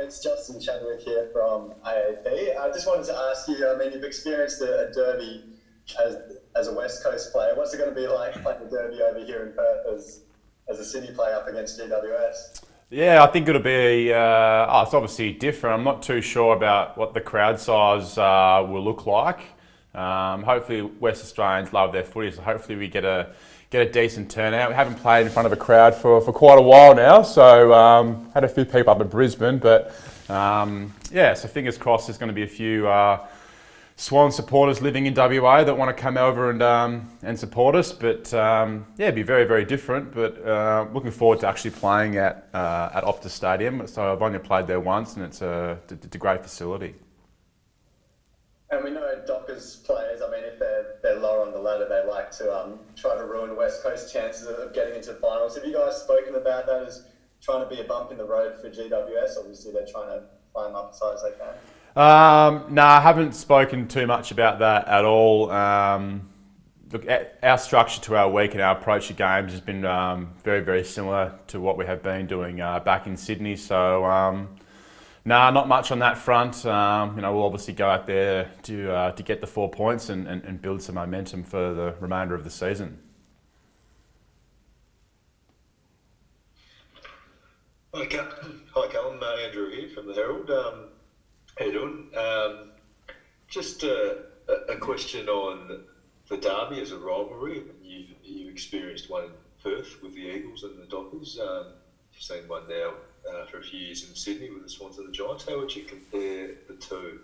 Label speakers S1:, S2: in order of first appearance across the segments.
S1: it's Justin Chadwick here from AAP. I just wanted to ask you, I mean, you've experienced a derby as a West Coast player. What's it going to be like playing a derby over here in Perth as a Sydney player up against GWS?
S2: Yeah, I think it'll be, it's obviously different. I'm not too sure about what the crowd size will look like. Hopefully West Australians love their footy, so hopefully we get a decent turnout. We haven't played in front of a crowd for quite a while now, so had a few people up in Brisbane, but so fingers crossed there's going to be a few Swans supporters living in WA that want to come over and support us. But it'd be very, very different. But looking forward to actually playing at Optus Stadium. So I've only played there once, and it's a great facility.
S1: And we know Dockers players, I mean, if they're lower on the ladder, they like to try to ruin West Coast chances of getting into the finals. Have you guys spoken about that as trying to be a bump in the road for GWS? Obviously, they're trying to climb up as high as they can.
S2: No, I haven't spoken too much about that at all. Look, our structure to our week and our approach to games has been very, very similar to what we have been doing back in Sydney. So, not much on that front. We'll obviously go out there to get the 4 points and build some momentum for the remainder of the season.
S3: Hi, Callum. Andrew here from the Herald. How you doing? Just a question on the derby as a rivalry. You experienced one in Perth with the Eagles and the Dockers. You've seen one now for a few years in Sydney with the Swans and the Giants. How would you compare the two?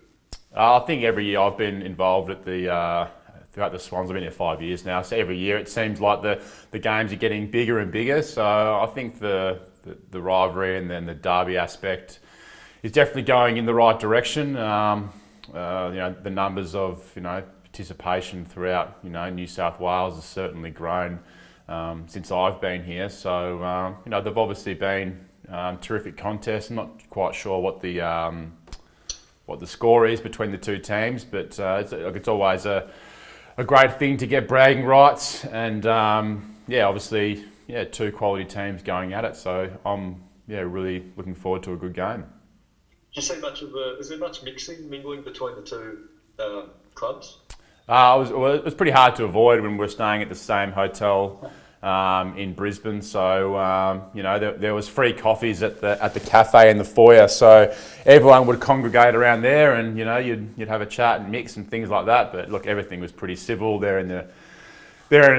S2: I think every year I've been involved at throughout the Swans. I've been here 5 years now, so every year it seems like the games are getting bigger and bigger. So I think the rivalry and then the derby aspect is definitely going in the right direction. The numbers of participation throughout New South Wales has certainly grown since I've been here. So they've obviously been terrific contests. I'm not quite sure what the score is between the two teams, but it's always a great thing to get bragging rights, and obviously two quality teams going at it. So I'm really looking forward to a good game.
S3: Do you see is there much mingling between the two clubs?
S2: It was pretty hard to avoid when we were staying at the same hotel in Brisbane. So there was free coffees at the cafe in the foyer, so everyone would congregate around there, and you'd have a chat and mix and things like that. But look, everything was pretty civil. They're in a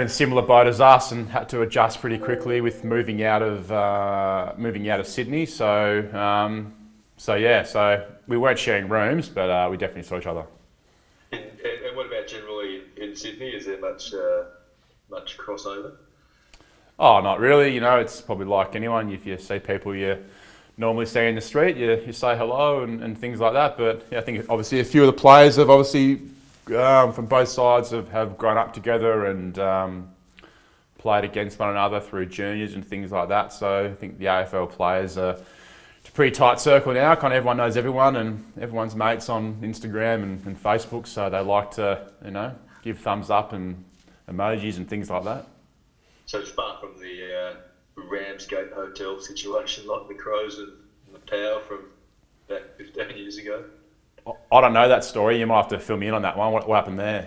S2: similar boat as us and had to adjust pretty quickly with moving out of Sydney. So we weren't sharing rooms, but we definitely saw each other.
S3: And what about generally in Sydney? Is there much crossover?
S2: Oh, not really. It's probably like anyone. If you see people you normally see in the street, you say hello and things like that. But I think obviously a few of the players have obviously from both sides have grown up together and played against one another through juniors and things like that. So I think the AFL players are a pretty tight circle now. Kind of everyone knows everyone, and everyone's mates on Instagram and Facebook. So they like to give thumbs up and emojis and things like that.
S3: So it's far from the Ramsgate Hotel situation like the Crows and the Power from back 15 years ago?
S2: I don't know that story. You might have to fill me in on that one. What happened there?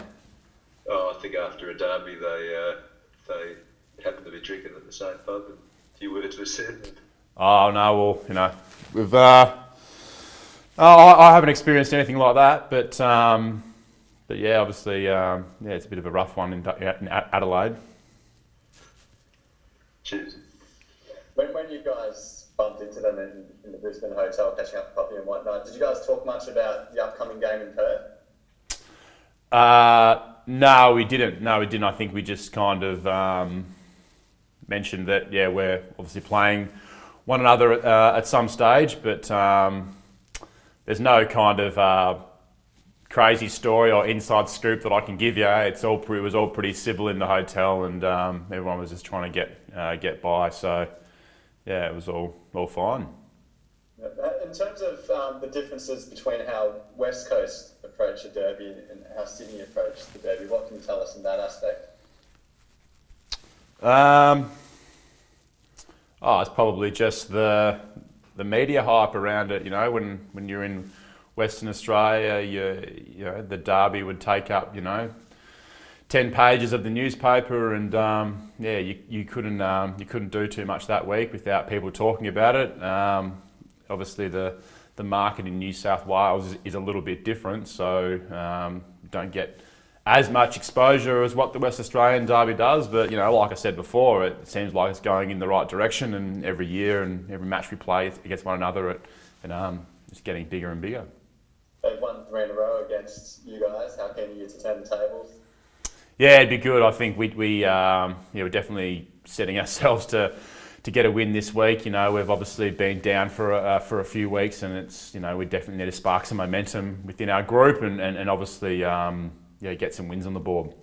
S3: Oh, I think after a derby they happened to be drinking at the same pub and a few words were said.
S2: Oh no, well, we've I haven't experienced anything like that, but obviously, it's a bit of a rough one in Adelaide.
S3: Cheers.
S1: When you guys bumped into them in the Brisbane hotel, catching up for coffee and whatnot, did you guys talk much about the upcoming game in Perth?
S2: No, we didn't. I think we just kind of mentioned that, we're obviously playing one another at some stage, but there's no kind of crazy story or inside scoop that I can give you. It was all pretty civil in the hotel, and everyone was just trying to get by. So it was all fine.
S1: In terms of the differences between how West Coast approach the derby and how Sydney approach the derby, what can you tell us in that aspect?
S2: It's probably just the the media hype around it. You know, when you're in Western Australia, you know the Derby would take up 10 pages of the newspaper, and you couldn't do too much that week without people talking about it. Obviously, the market in New South Wales is a little bit different, so you don't get as much exposure as what the West Australian Derby does. But like I said before, it seems like it's going in the right direction, and every year and every match we play against one another, it's getting bigger and bigger.
S1: They've won 3 in a row against you guys. How keen are you to turn the tables?
S2: Yeah, it'd be good. I think we're definitely setting ourselves to get a win this week. We've obviously been down for a few weeks, and it's we definitely need to spark some momentum within our group, and obviously get some wins on the board.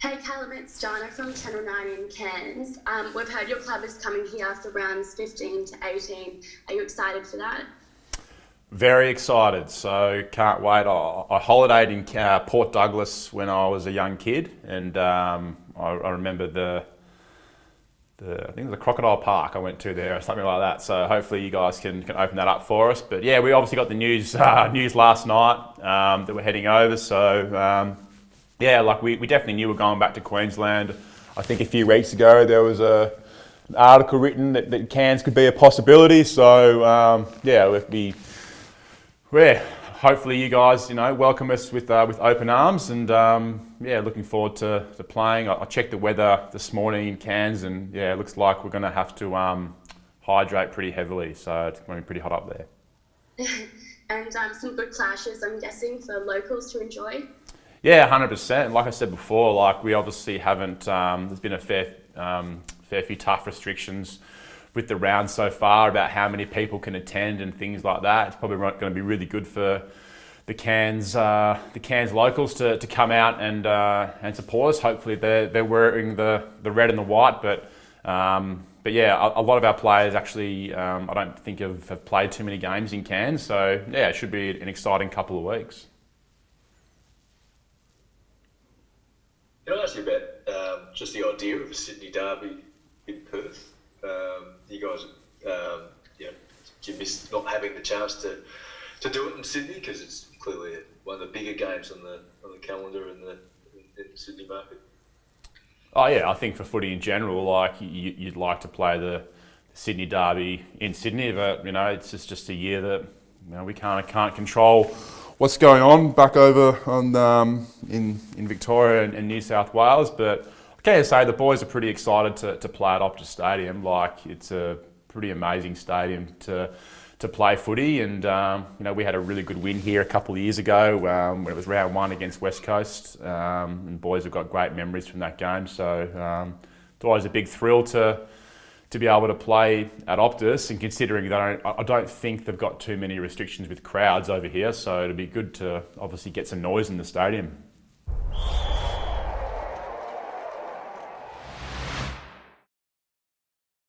S4: Hey Callum, it's Jana from Channel 9 in Cairns. We've heard your club is coming here for rounds 15 to 18. Are you excited for that?
S2: Very excited, so can't wait. I holidayed in Port Douglas when I was a young kid, and I remember I think it was the Crocodile Park I went to there, or something like that. So hopefully you guys can open that up for us. But yeah, we obviously got the news last night that we're heading over. So we definitely knew we're going back to Queensland. I think a few weeks ago there was an article written that Cairns could be a possibility. So hopefully you guys welcome us with open arms, and looking forward to playing. I checked the weather this morning in Cairns, and it looks like we're going to have to hydrate pretty heavily, so it's going to be pretty hot up there.
S4: And some good clashes, I'm guessing, for locals to enjoy.
S2: Yeah, 100%. Like I said before, we obviously haven't. There's been a fair few tough restrictions with the round so far about how many people can attend and things like that. It's probably going to be really good for the Cairns locals to come out and support us. Hopefully they're wearing the red and the white, but a lot of our players actually I don't think have played too many games in Cairns, so it should be an exciting couple of weeks.
S3: Can I ask you about just the idea of a Sydney Derby in Perth? You guys, do you miss not having the chance to do it in Sydney, because it's clearly one of the bigger games on the calendar in the Sydney market?
S2: Oh yeah, I think for footy in general, you'd like to play the Sydney Derby in Sydney, but it's just a year that we can't control what's going on back over on in Victoria and New South Wales. But I can say the boys are pretty excited to play at Optus Stadium. It's a pretty amazing stadium to play footy, and we had a really good win here a couple of years ago when it was round 1 against West Coast, and boys have got great memories from that game. So it's always a big thrill to be able to play at Optus, and considering that I don't think they've got too many restrictions with crowds over here, so it'd be good to obviously get some noise in the stadium.